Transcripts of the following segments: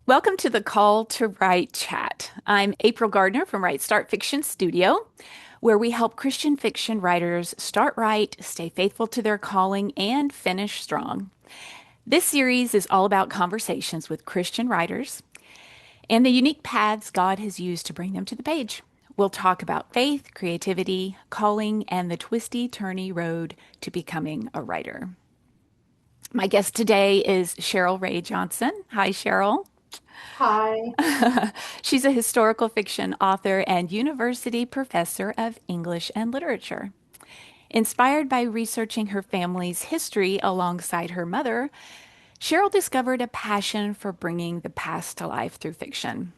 Welcome to the Call to Write chat. I'm April Gardner from Write Start Fiction Studio, where we help Christian fiction writers start right, stay faithful to their calling, and finish strong. This series is all about conversations with Christian writers and the unique paths God has used to bring them to the page. We'll talk about faith, creativity, calling, and the twisty, turny road to becoming a writer. My guest today is Cheryl Ray Johnson. Hi, Cheryl. Hi. She's a historical fiction author and university professor of English and literature. Inspired by researching her family's history alongside her mother, Cheryl discovered a passion for bringing the past to life through fiction.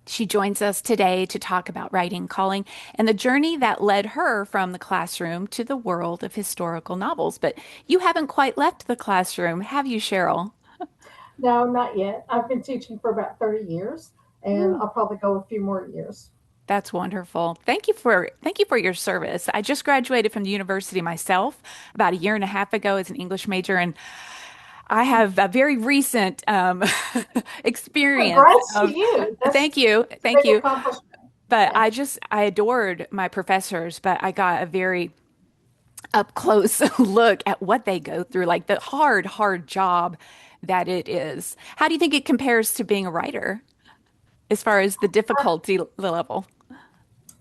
She joins us today to talk about writing, calling, and the journey that led her from the classroom to the world of historical novels. But you haven't quite left the classroom, have you, Cheryl? No, not yet. I've been teaching for about 30 years and I'll probably go a few more years. That's wonderful. Thank you for your service. I just graduated from the university myself about a year and a half ago as an English major, and I have a very recent experience Congrats to of you. thank That's you, a thank big you. accomplishment. But Yeah. I adored my professors, but I got a very up close look at what they go through, like the hard job that it is. How do you think it compares to being a writer as far as the difficulty level?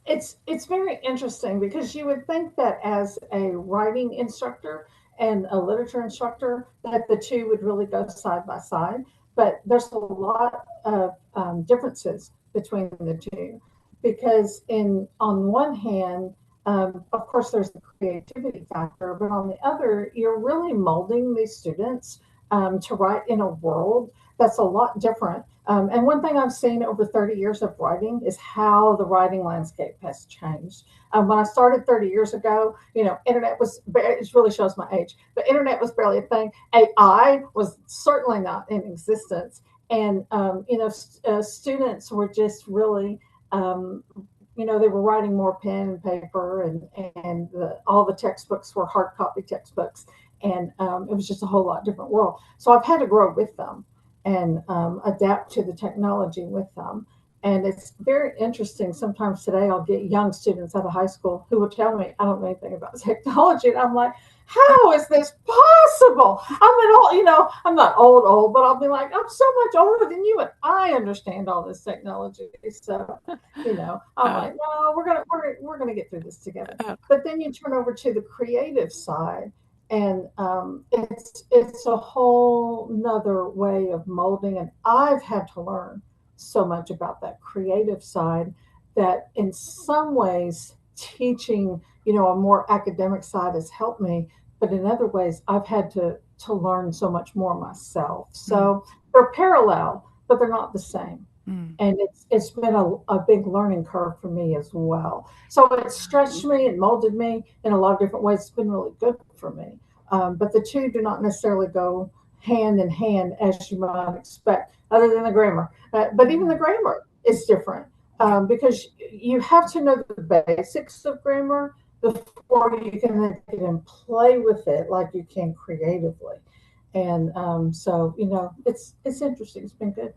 It's very interesting because you would think that as a writing instructor and a literature instructor that the two would really go side by side, but there's a lot of differences between the two because in on one hand, of course, there's the creativity factor, but on the other, you're really molding these students to write in a world that's a lot different. And one thing I've seen over 30 years of writing is how the writing landscape has changed. When I started 30 years ago, internet was, it really shows my age, but internet was barely a thing. AI was certainly not in existence. And, students were just really, they were writing more pen and paper and all the textbooks were hard copy textbooks. And it was just a whole lot different world. So I've had to grow with them and adapt to the technology with them. And it's very interesting. Sometimes today I'll get young students out of high school who will tell me, I don't know anything about technology. And I'm like, how is this possible? I'm not old, but I'll be like, I'm so much older than you and I understand all this technology. So, I'm Uh, like, no, we're gonna get through this together. uh, But then you turn over to the creative side and it's a whole nother way of molding, and I've had to learn so much about that creative side that in some ways teaching a more academic side has helped me, but in other ways I've had to learn so much more myself. mm, So they're parallel but they're not the same, mm. and it's been a big learning curve for me as well. So it's stretched me and molded me in a lot of different ways. It's been really good for me. But the two do not necessarily go hand in hand as you might expect, other than the grammar. But even the Mhm. grammar is different Yeah. because you have to know the basics of grammar before you can then get and play with it like you can creatively. And so it's interesting. It's been good.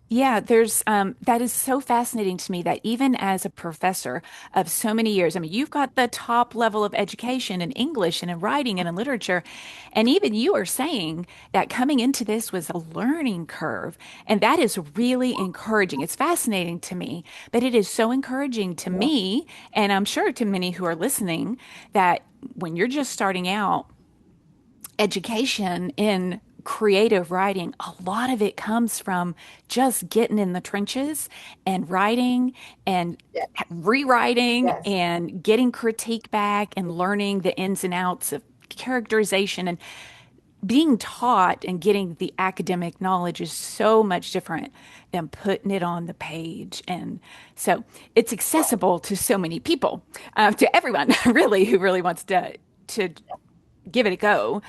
Yeah, there's that is so fascinating to me that even as a professor of so many years, I mean, you've got the top level of education in English and in writing and in literature, and even you are saying that coming into this was a learning curve, and that is really encouraging. It's fascinating to me, but it is so encouraging to Yeah. me, and I'm sure to many who are listening, that when you're just starting out, education in creative writing, a lot of it comes from just getting in the trenches and writing and Yes. rewriting Yes. and getting critique back and learning the ins and outs of characterization and being taught and getting the academic knowledge is so much different than putting it on the page. And so it's accessible to so many people, to everyone really who really wants to give it a go.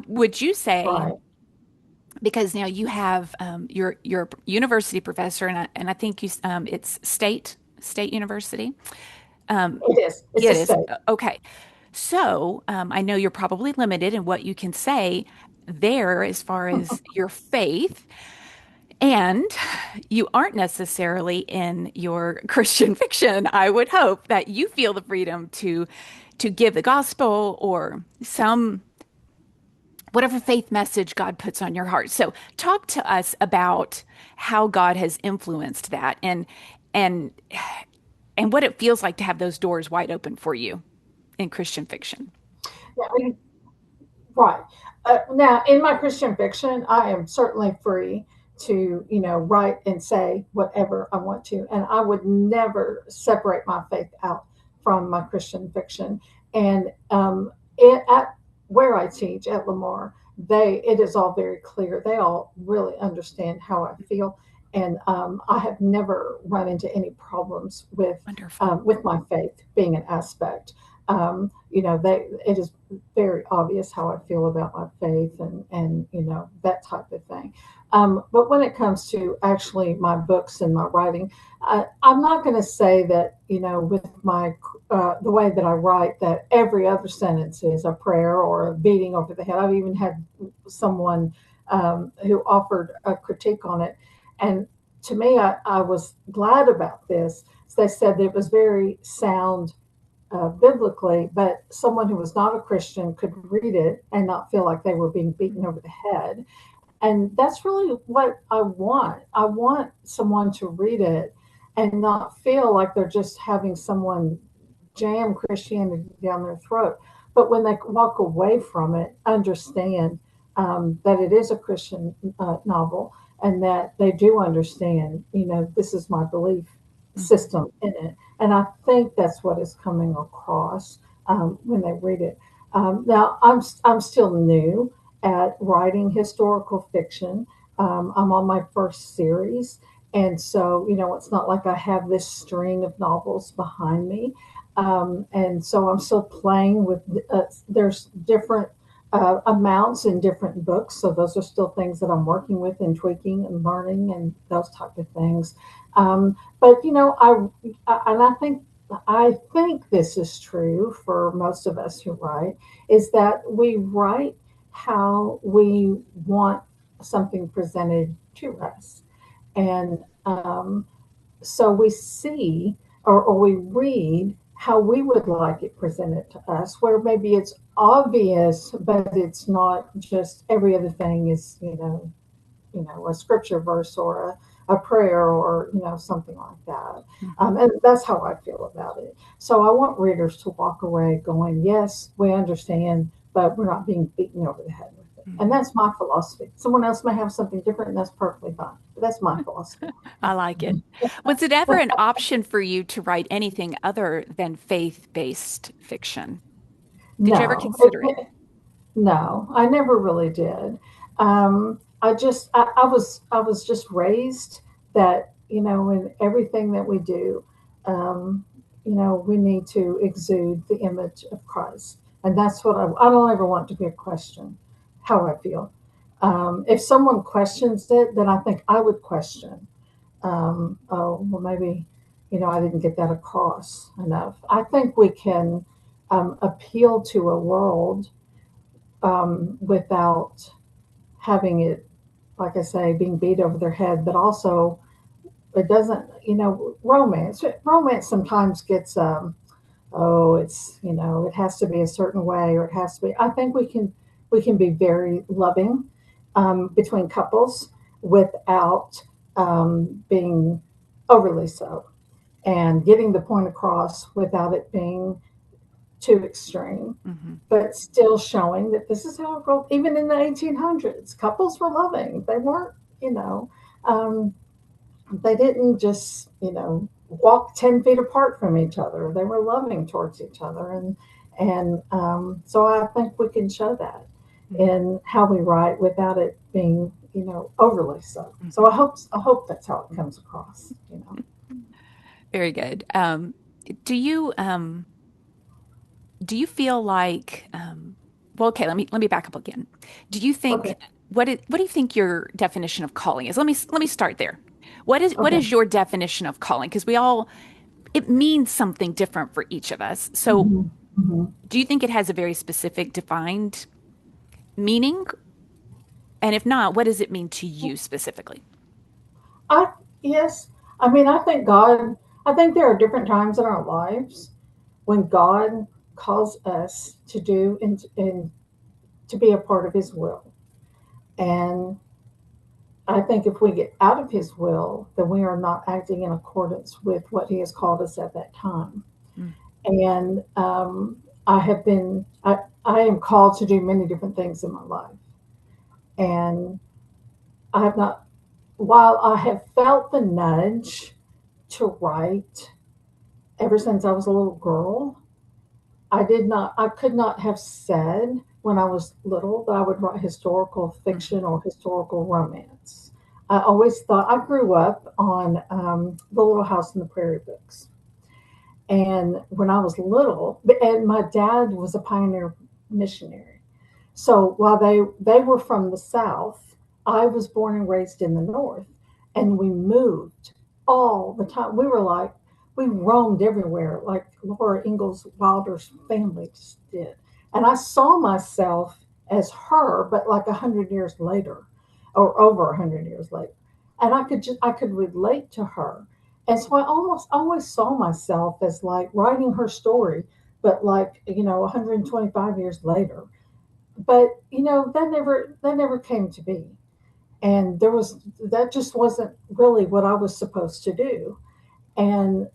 Would you say, Right. because now you have you're a university professor, and I think it's state university. It is. It's Yeah, a it is. state. Okay. So I know you're probably limited in what you can say there as far as your faith. And you aren't necessarily in your Christian fiction. I would hope that you feel the freedom to give the gospel or some whatever faith message God puts on your heart. So talk to us about how God has influenced that and and what it feels like to have those doors wide open for you in Christian fiction. Yeah, I mean, right. Now, in my Christian fiction, I am certainly free to, write and say whatever I want to. And I would never separate my faith out from my Christian fiction. And at where I teach at Lamar, it is all very clear. They all really understand how I feel. And I have never run into any problems Wonderful. with my faith being an aspect. It is very obvious how I feel about my faith and that type of thing. But when it comes to actually my books and my writing, I'm not going to say that with my the way that I write that every other sentence is a prayer or a beating over the head. I've even had someone who offered a critique on it, and to me, I was glad about this. They said that it was very sound biblically, but someone who was not a Christian could read it and not feel like they were being beaten over the head. And that's really what I want. I want someone to read it and not feel like they're just having someone jam Christianity down their throat. But when they walk away from it, understand that it is a Christian novel and that they do understand, this is my belief Mhm. system in it. And I think that's what is coming across when they read it. Now, I'm still new at writing historical fiction. I'm on my first series. And so, it's not like I have this string of novels behind me. And so I'm still playing with, there's different amounts in different books. So those are still things that I'm working with and tweaking and learning and those type of things. But and I think this is true for most of us who write, is that we write how we want something presented to us. And so we see or we read how we would like it presented to us, where maybe it's obvious, but it's not just every other thing is, a scripture verse or a prayer or something like that. Mhm. And that's how I feel about it. So I want readers to walk away going, yes, we understand, but we're not being beaten over the head with it. And Mhm. that's my philosophy. Someone else may have something different, and that's perfectly fine. But that's my philosophy. I like it. Was it ever an option for you to write anything other than faith-based fiction? Did you ever No, consider it? no, I never really did. I was just raised that in everything that we do, we need to exude the image of Christ, and that's what I don't ever want to be a question how I feel. If someone questions it, then I think I would question. Oh, well, maybe I didn't get that across enough. I think we can appeal to a world without having it, like I say, being beat over their head, but also it doesn't, romance sometimes gets, oh, it's, it has to be a certain way or it has to be, I think we can be very loving between couples without being overly so and getting the point across without it being too extreme, Hmm. but still showing that this is how it rolled. Even in the 1800s, couples were loving. They weren't, um, they didn't just, walk 10 feet apart from each other. They were loving towards each other. And so I think we can show that in how we write without it being, overly so. So Hmm. I hope that's how it comes across. Very good. Do you do you feel like well, okay, let me back up again. Do you think Okay. what do you think your definition of calling is? Let me start there. What Okay. is your definition of calling? Because we all it means something different for each of us. So Mm-hmm. Mm-hmm. do you think it has a very specific defined meaning? And if not, what does it mean to you specifically? I yes, I mean, I think God. I think there are different times in our lives when God calls us to do and to be a part of His will. And I think if we get out of His will, then we are not acting in accordance with what He has called us at that time. Mm. And I have been, I am called to do many different things in my life. And I have not, while I have felt the nudge to write ever since I was a little girl, I could not have said when I was little that I would write historical Mm. fiction or historical romance. I always thought, I grew up on the Little House on the Prairie books. And when I was little, and my dad was a pioneer missionary. So while they were from the South, I was born and raised in the North, and we moved all the time. We roamed everywhere, like Laura Ingalls Wilder's family just did. And I saw myself as her, but like 100 years later, or over 100 years later, and I could relate to her, and so I almost always saw myself as like writing her story, but like 125 years later. But that never came to be, and that just wasn't really what I was supposed to do. And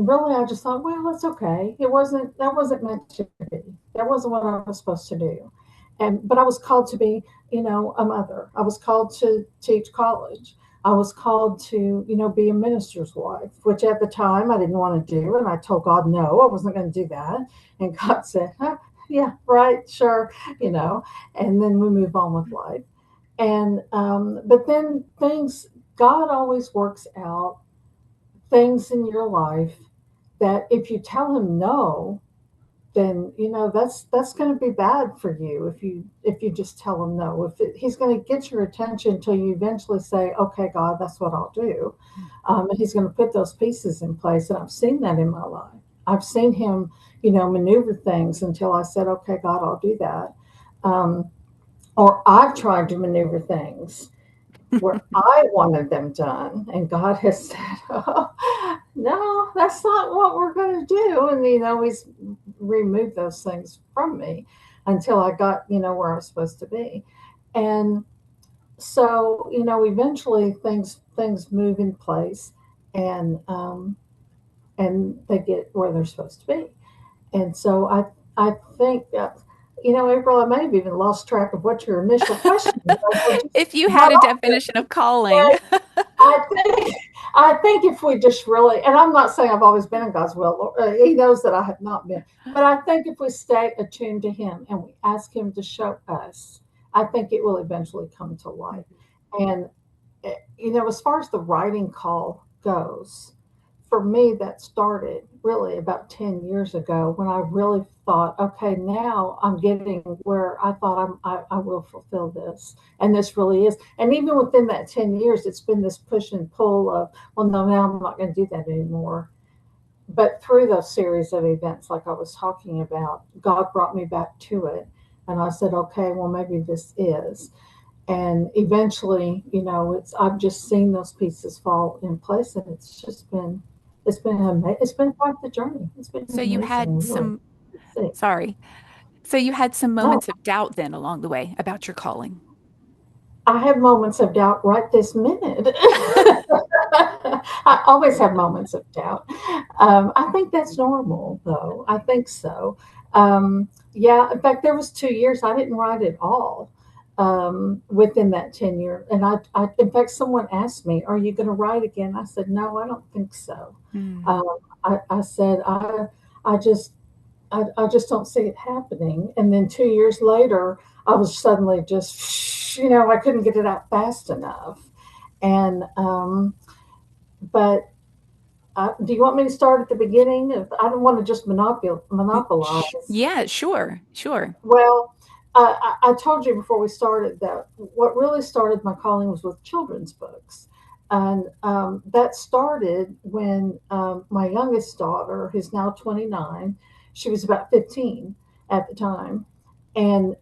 really I just thought, well, it's okay. That wasn't meant to be. That wasn't what I was supposed to do. But I was called to be, a mother. I was called to teach college. I was called to, be a minister's wife, which at the time I didn't want to do. And I told God, no, I wasn't going to do that. And God said, huh, yeah, right, sure, you know, and then we move on with life. But then God always works out things in your life that if you tell him no, then that's going to be bad for you if you just tell him no. He's going to get your attention until you eventually say, okay, God, that's what I'll do. And he's going to put those pieces in place. And I've seen that in my life. I've seen him, maneuver things until I said, okay, God, I'll do that. Um, or I've tried to maneuver things where I wanted them done, and God has said, "Oh, no, that's not what we're going to do." And He's removed those things from me until I got where I was supposed to be, and so eventually things move in place, and and they get where they're supposed to be, and so I think that. April, I may have even lost track of what your initial question was. We just If you got had a off it. definition of calling. I think I think if we just really, and I'm not saying I've always been in God's will. He knows that I have not been, but I think if we stay attuned to Him and we ask Him to show us, I think it will eventually come to light. And as far as the writing call goes, for me, that started really about 10 years ago when I really thought, okay, now I'm getting where I thought I will fulfill this. And this really is. And even within that 10 years, it's been this push and pull of, well, no, now I'm not going to do that anymore. But through those series of events, like I was talking about, God brought me back to it. And I said, okay, well, maybe this is. And eventually, I've just seen those pieces fall in place, and it's been quite the journey. It's been So you had amazing, really. some, To see. sorry. So you had some No, moments of doubt then along the way about your calling. I have moments of doubt right this minute. I always have moments of doubt. I think that's normal, though. I think so. Yeah, in fact, there was 2 years I didn't write at all within that 10 year. And in fact, someone asked me, "Are you going to write again?" I said, "No, I don't think so." Hmm. Um, I said, I just don't see it happening. And then 2 years later, I was suddenly just, I couldn't get it out fast enough. And, but do you want me to start at the beginning? I don't want to just monopolize. Yeah, sure, sure. Well, I told you before we started that what really started my calling was with children's books. And that started when my youngest daughter, who's now 29, she was about 15 at the time. And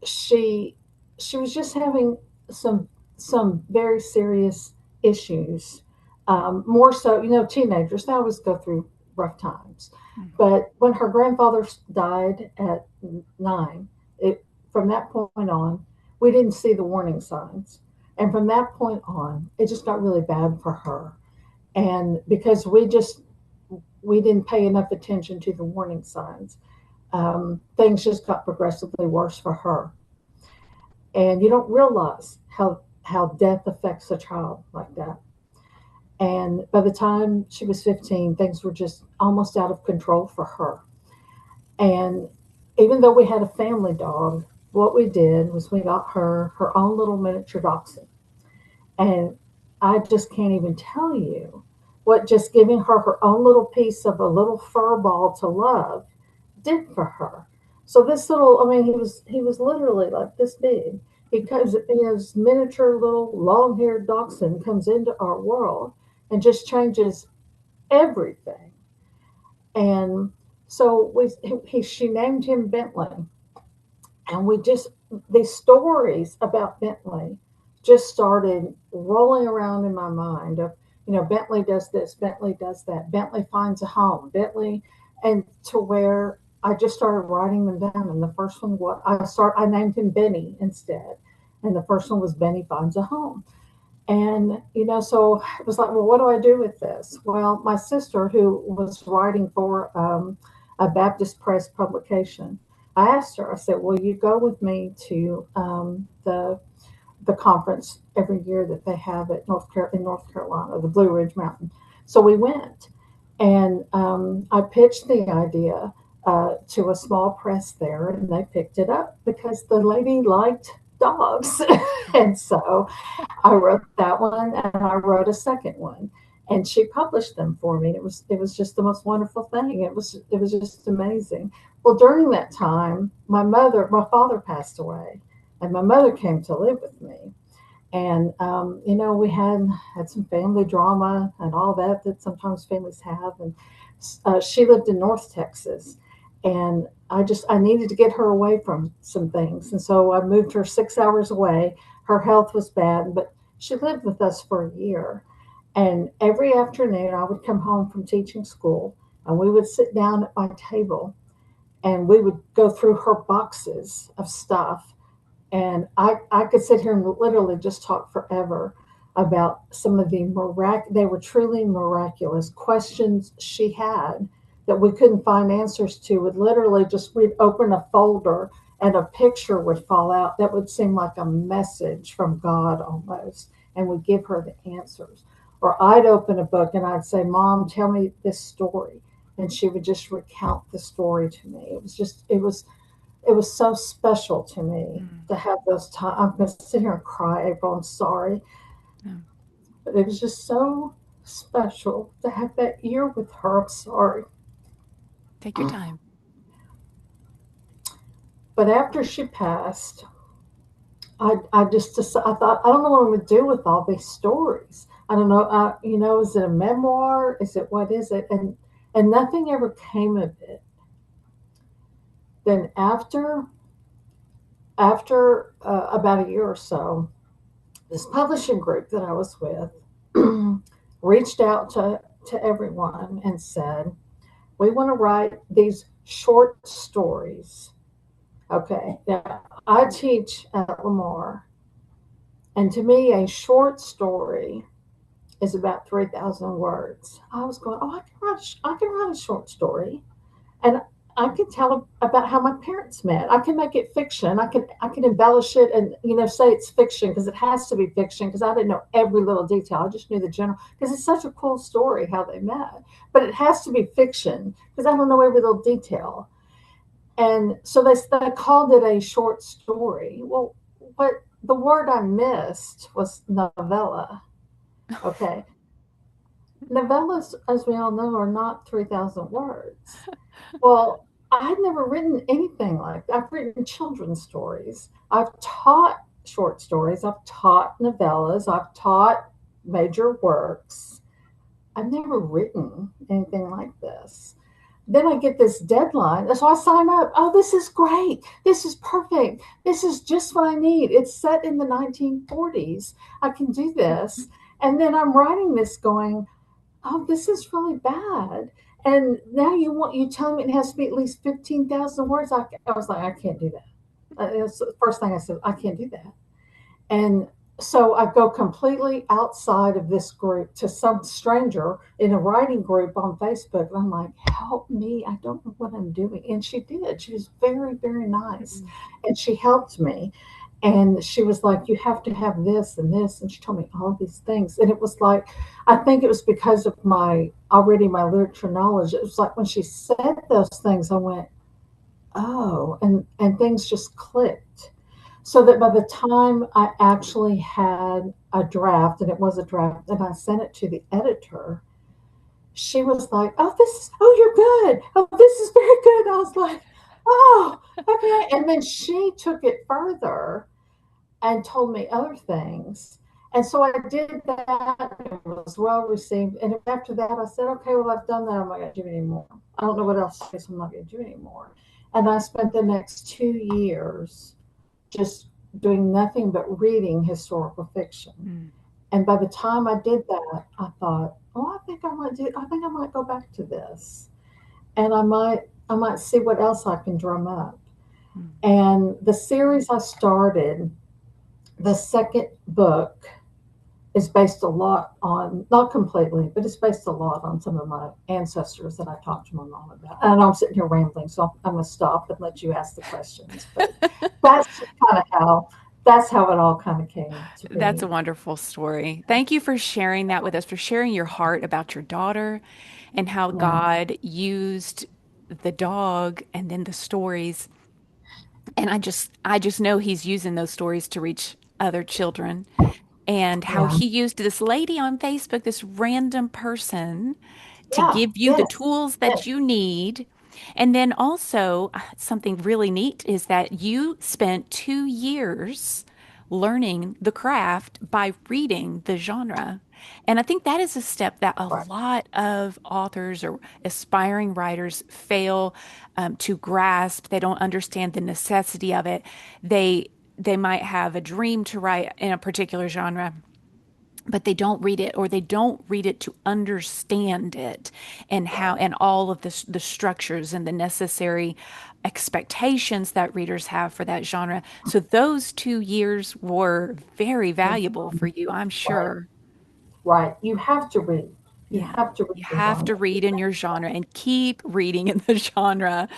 she she was just having some very serious issues. More so, teenagers, they always go through rough times. But when her grandfather died at 9, it from that point on, we didn't see the warning signs. And from that point on, it just got really bad for her. And because we didn't pay enough attention to the warning signs, things just got progressively worse for her. And you don't realize how death affects a child like that. And by the time she was 15, things were just almost out of control for her. And even though we had a family dog, what we did was we got her own little miniature dachshund. And I just can't even tell you what just giving her her own little piece of a little fur ball to love did for her. So this little, I mean, he was literally like this big. He comes, his miniature little long-haired dachshund comes into our world and just changes everything. And so she named him Bentley, and we just these stories about Bentley just started rolling around in my mind of, Bentley does this, Bentley does that, Bentley finds a home, Bentley, and to where I just started writing them down. And the first one, I named him Benny instead, and the first one was Benny finds a home. And, so it was like, well, what do I do with this? Well, my sister, who was writing for a Baptist Press publication, I asked her, I said, will you go with me to the conference every year that they have at in North Carolina, the Blue Ridge Mountain? So we went, and I pitched the idea to a small press there, and they picked it up because the lady liked dogs. And so I wrote that one, and I wrote a second one, and she published them for me. It was just the most wonderful thing. It was just amazing. Well, during that time, my father passed away, and my mother came to live with me. And we had some family drama and all that sometimes families have. And she lived in North Texas, and I needed to get her away from some things, and so I moved her 6 hours away. Her health was bad, but she lived with us for a year. And every afternoon, I would come home from teaching school, and we would sit down at my table, and we would go through her boxes of stuff. And I could sit here and literally just talk forever about some of they were truly miraculous questions she had that we couldn't find answers to. Would literally we'd open a folder and a picture would fall out that would seem like a message from God almost, and we'd give her the answers. Or I'd open a book and I'd say, Mom, tell me this story. And she would just recount the story to me. It was so special to me to have those times. I'm going to sit here and cry, April. I'm sorry. No. But it was just so special to have that year with her. I'm sorry. Take your time. But after she passed, I just decided, I thought, I don't know what I'm going to do with all these stories. I don't know. Is it a memoir? What is it? And nothing ever came of it. Then after about a year or so, this publishing group that I was with reached out to everyone and said, we want to write these short stories. Okay, now I teach at Lamar, and to me, a short story is about 3,000 words. I was going, oh, I can write a short story, and I can tell about how my parents met. I can make it fiction. I can embellish it and say it's fiction because it has to be fiction because I didn't know every little detail. I just knew the general because it's such a cool story how they met. But it has to be fiction because I don't know every little detail. And so they called it a short story. Well, what the word I missed was novella. Okay. Novellas, as we all know, are not 3,000 words. Well, I'd never written anything like that. I've written children's stories. I've taught short stories. I've taught novellas. I've taught major works. I've never written anything like this. Then I get this deadline. So I sign up. Oh, this is great. This is perfect. This is just what I need. It's set in the 1940s. I can do this. And then I'm writing this going, oh, this is really bad. And now you tell me it has to be at least 15,000 words. I was like, I can't do that. It was the first thing I said, I can't do that. And so I go completely outside of this group to some stranger in a writing group on Facebook. And I'm like, help me. I don't know what I'm doing. And she did. She was very, very nice. And she helped me. And she was like, you have to have this and this. And she told me all of these things. And it was like, I think it was because of my literature knowledge. It was like when she said those things, I went, oh, and things just clicked. So that by the time I actually had a draft, and it was a draft, and I sent it to the editor, she was like, "Oh, oh, you're good. Oh, this is very good." I was like, "Oh, okay." And then she took it further and told me other things. And so I did that. It was well received. And after that, I said, okay, well, I've done that. I'm not going to do it anymore. I don't know what else to do, so I'm not going to do it anymore. And I spent the next 2 years just doing nothing but reading historical fiction. Mm. And by the time I did that, I thought, oh, I think I might go back to this. And I might see what else I can drum up. Mm. And the series I started, the second book is based a lot on, not completely, but it's based a lot on some of my ancestors that I talked to my mom about. And I'm sitting here rambling, so I'm going to stop and let you ask the questions. But that's kind of that's how it all kind of came to That's be. a wonderful story. Thank you for sharing that with us, for sharing your heart about your daughter and how Yeah, God used the dog and then the stories. And I just know he's using those stories to reach other children, and how yeah, he used this lady on Facebook, this random person, to yeah. give you the Yes, tools that yes, you need. And then also, something really neat is that you spent 2 years learning the craft by reading the genre. And I think that is a step that a right. lot of authors or aspiring writers fail to grasp. They don't understand the necessity of it. They might have a dream to write in a particular genre, but they don't read it, or they don't read it to understand it, and how, Right. and all of the structures and the necessary expectations that readers have for that genre. So those 2 years were very valuable for you, I'm Right. sure. Right. You have to read. You Yeah. have to read You the have to genre. read in your genre and keep reading in the genre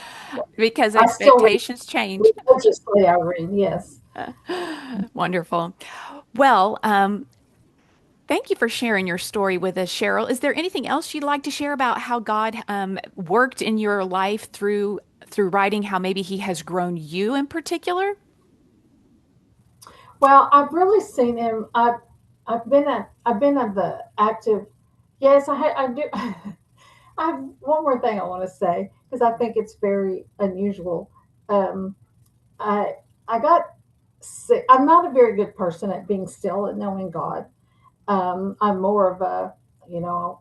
because I still read expectations change. religiously. I read. Yes. Wonderful. Well, thank you for sharing your story with us, Cheryl. Is there anything else you'd like to share about how God worked in your life through writing, how maybe He has grown you in particular? Well, I've really seen him. I've been at the active. Yes, I do. I have one more thing I want to say because I think it's very unusual. Um, I I got sick. I'm not a very good person at being still and knowing God. I'm more of a, you know,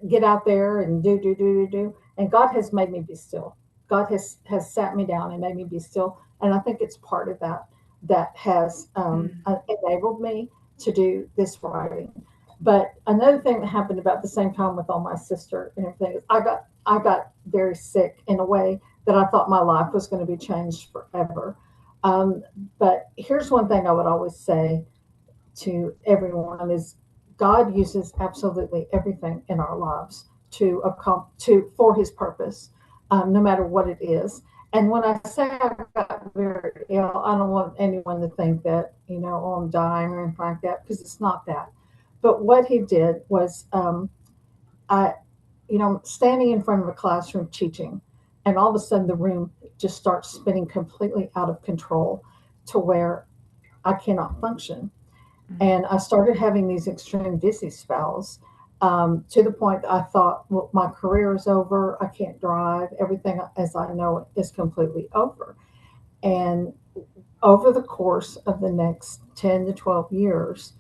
get out there and do. And God has made me be still. God has sat me down and made me be still. And I think it's part of that that has Mm. enabled me to do this writing. But another thing that happened about the same time with all my sister and everything is I got very sick in a way that I thought my life was going to be changed forever. Um, but here's one thing I would always say to everyone is God uses absolutely everything in our lives to for His purpose, no matter what it is. And when I say I got very ill, I don't want anyone to think that oh, I'm dying or anything like that, because it's not that. But what He did was, I, standing in front of a classroom teaching, and all of a sudden the room just starts spinning completely out of control to where I cannot function, Mm. and I started having these extreme dizzy spells, to the point that I thought, well, my career is over. I can't drive. Everything as I know it is completely over. And over the course of the next 10 to 12 years,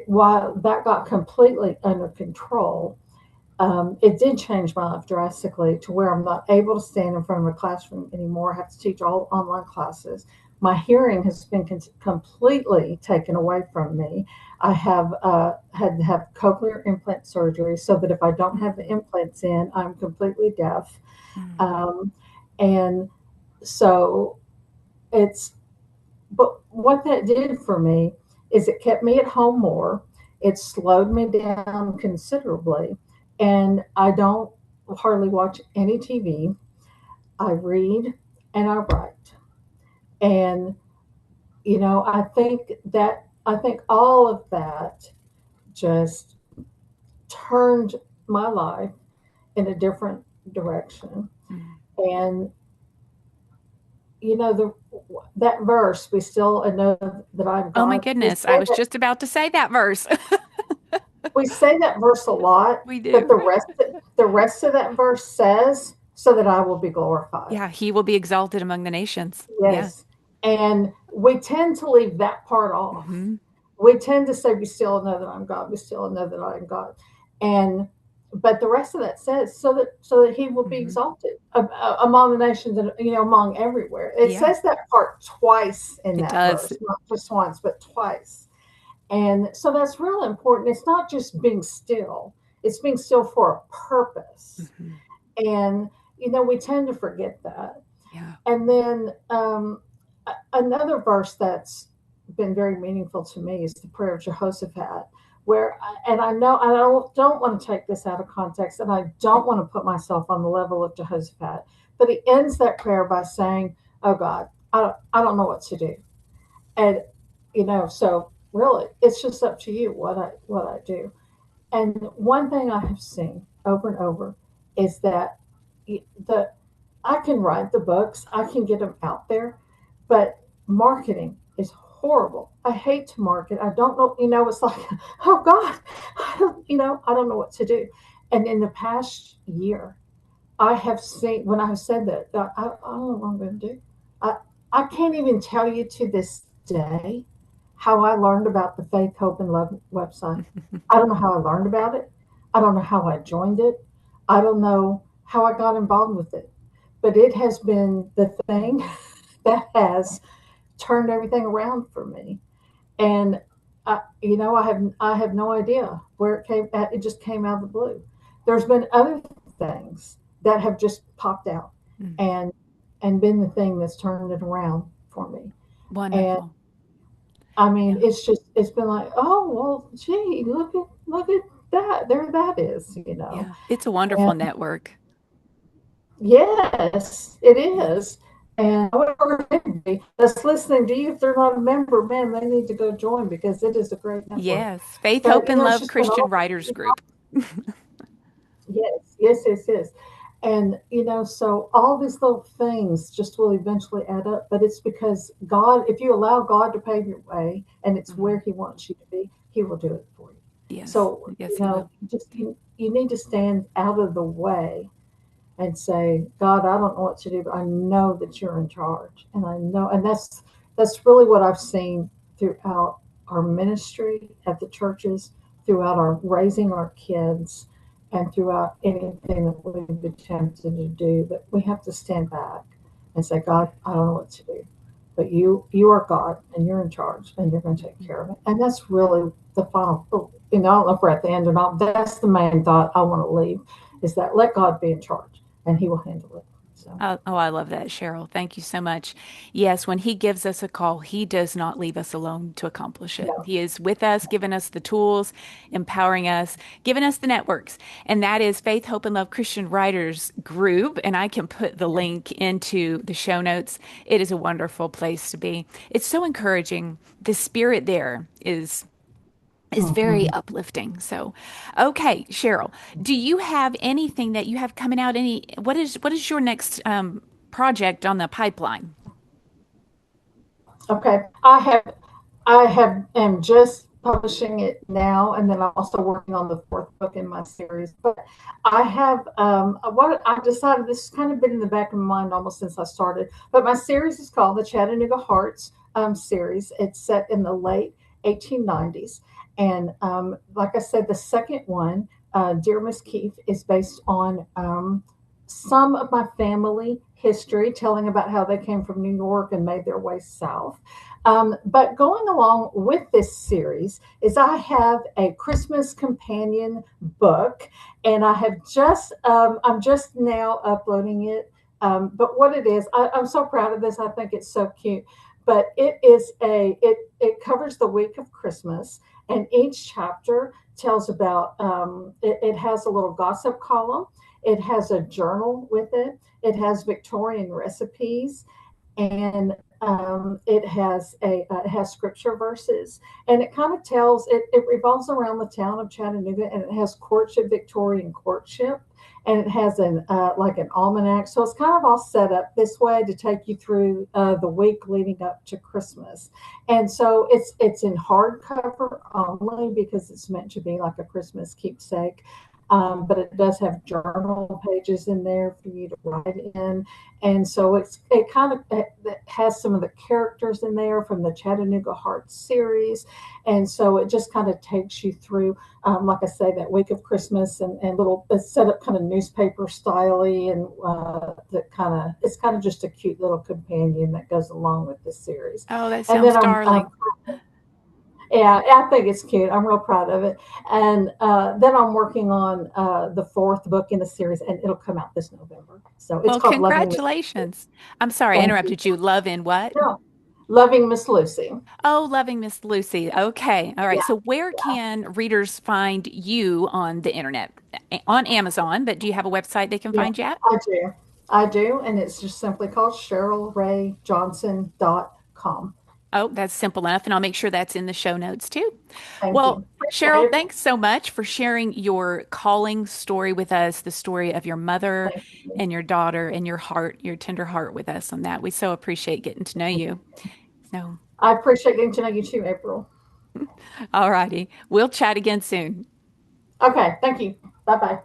while that got completely under control, it did change my life drastically to where I'm not able to stand in front of a classroom anymore. I have to teach all online classes. My hearing has been completely taken away from me. I have had to have cochlear implant surgery so that if I don't have the implants in, I'm completely deaf. Mm. Um, and so it's, but what that did for me is it kept me at home more. It slowed me down considerably. And I don't hardly watch any TV. I read and I write. And, I think all of that just turned my life in a different direction. Mm. And, the that verse, we still know that I'm Oh my God. goodness. I was just about to say that verse. We say that verse a lot, We but do. the rest of that verse says, so that I will be glorified. Yeah, he will be exalted among the nations. Yeah. Yes. And we tend to leave that part off. Hmm. We tend to say, we still know that I'm God. We still know that I am God. And but the rest of that says, so that he will be Hmm. exalted among the nations and among everywhere. It Yeah, says that part twice in it that does. verse, not just once, but twice. And so that's real important. It's not just being still, it's being still for a purpose. Hmm. And, we tend to forget that. Yeah. And then another verse that's been very meaningful to me is the prayer of Jehoshaphat, and I know I don't want to take this out of context, and I don't want to put myself on the level of Jehoshaphat, but he ends that prayer by saying, "Oh God, I don't know what to do," and so really, it's just up to you what I do. And one thing I have seen over and over is that the I can write the books, I can get them out there, but marketing is horrible. I hate to market. I don't know, it's like, oh God, I don't know what to do. And in the past year, I have seen, when I have said that, I don't know what I'm going to do. I, I can't even tell you to this day how I learned about the Faith, Hope, and Love website. I don't know how I learned about it. I don't know how I joined it. I don't know how I got involved with it. But it has been the thing that has turned everything around for me. And I have no idea where it came. It just came out of the blue. There's been other things that have just popped out, Mm. and been the thing that's turned it around for me. And Wonderful. I mean, Yeah. it's been like, oh well, gee, look at that. There that is. Yeah. It's a wonderful And network. yes, it Yeah. is. And I would urge anybody that's listening to you, if they're not a member, man, they need to go join because it is a great network. Yes. Faith, But Hope, and it's Love just been Christian all Writers Group. yes, yes, yes, yes. And so all these little things just will eventually add up. But it's because God, if you allow God to pave your way and it's where Mhm. He wants you to be, He will do it for you. Yes. So, Yes, he will. you need to stand out of the way and say, God, I don't know what to do, but I know that you're in charge. And I know, and that's really what I've seen throughout our ministry at the churches, throughout our raising our kids, and throughout anything that we've attempted to do, that we have to stand back and say, God, I don't know what to do. But you are God and you're in charge and you're going to take care of it. And that's really the final, I don't know if we're at the end or not, but that's the main thought I want to leave is that let God be in charge and he will handle it. So, Oh, I love that, Cheryl. Thank you so much. Yes, when he gives us a call, he does not leave us alone to accomplish it. no. He is with us, giving us the tools, empowering us, giving us the networks. And that is Faith, Hope, and Love Christian Writers Group. And I can put the link into the show notes. It is a wonderful place to be. It's so encouraging. The spirit there is very Mm-hmm. uplifting. So, okay, Cheryl, do you have anything that you have coming out? What is your next project on the pipeline? Okay. I am just publishing it now, and then I'm also working on the fourth book in my series. But I have what I decided. This has kind of been in the back of my mind almost since I started. But my series is called the Chattanooga Hearts series. It's set in the late 1890s, and like I said, the second one, Dear Miss Keith, is based on some of my family history, telling about how they came from New York and made their way south. But going along with this series is I have a Christmas companion book, and I'm just now uploading it. But what it is, I'm so proud of this. I think it's so cute. But it covers the week of Christmas, and each chapter tells about it has a little gossip column. It has a journal with it. It has Victorian recipes, and it has scripture verses, and it kind of tells it revolves around the town of Chattanooga, and it has courtship, Victorian courtship, and it has an like an almanac. So it's kind of all set up this way to take you through the week leading up to Christmas. And so it's in hardcover only because it's meant to be like a Christmas keepsake. But it does have journal pages in there for you to write in, and so it has some of the characters in there from the Chattanooga Heart series, and so it just kind of takes you through, like I say, that week of Christmas, and little it's set up kind of newspaper styley, and it's kind of just a cute little companion that goes along with this series. Oh, that And sounds then darling. yeah, I think it's cute. I'm real proud of it. And then I'm working on the fourth book in the series, and it'll come out this November. So it's Well, called Loving Miss Lucy. congratulations. I'm sorry, I Thank you. interrupted you. Love in what? Yeah. Loving Miss Lucy. Oh, Loving Miss Lucy. Okay. All right. Yeah, So where can readers find you on the internet? On Amazon, but do you have a website they can yeah, find you at? I do. I do. And it's just simply called CherylRayJohnson.com. Oh, that's simple enough, and I'll make sure that's in the show notes too. Thank Well, you. Appreciate Cheryl, it. thanks so much for sharing your calling story with us, the story of your mother Thank you. and your daughter and your heart, your tender heart with us on that. We so appreciate getting to know you. So, I appreciate getting to know you too, April. all righty. We'll chat again soon. Okay. Thank you. Bye bye.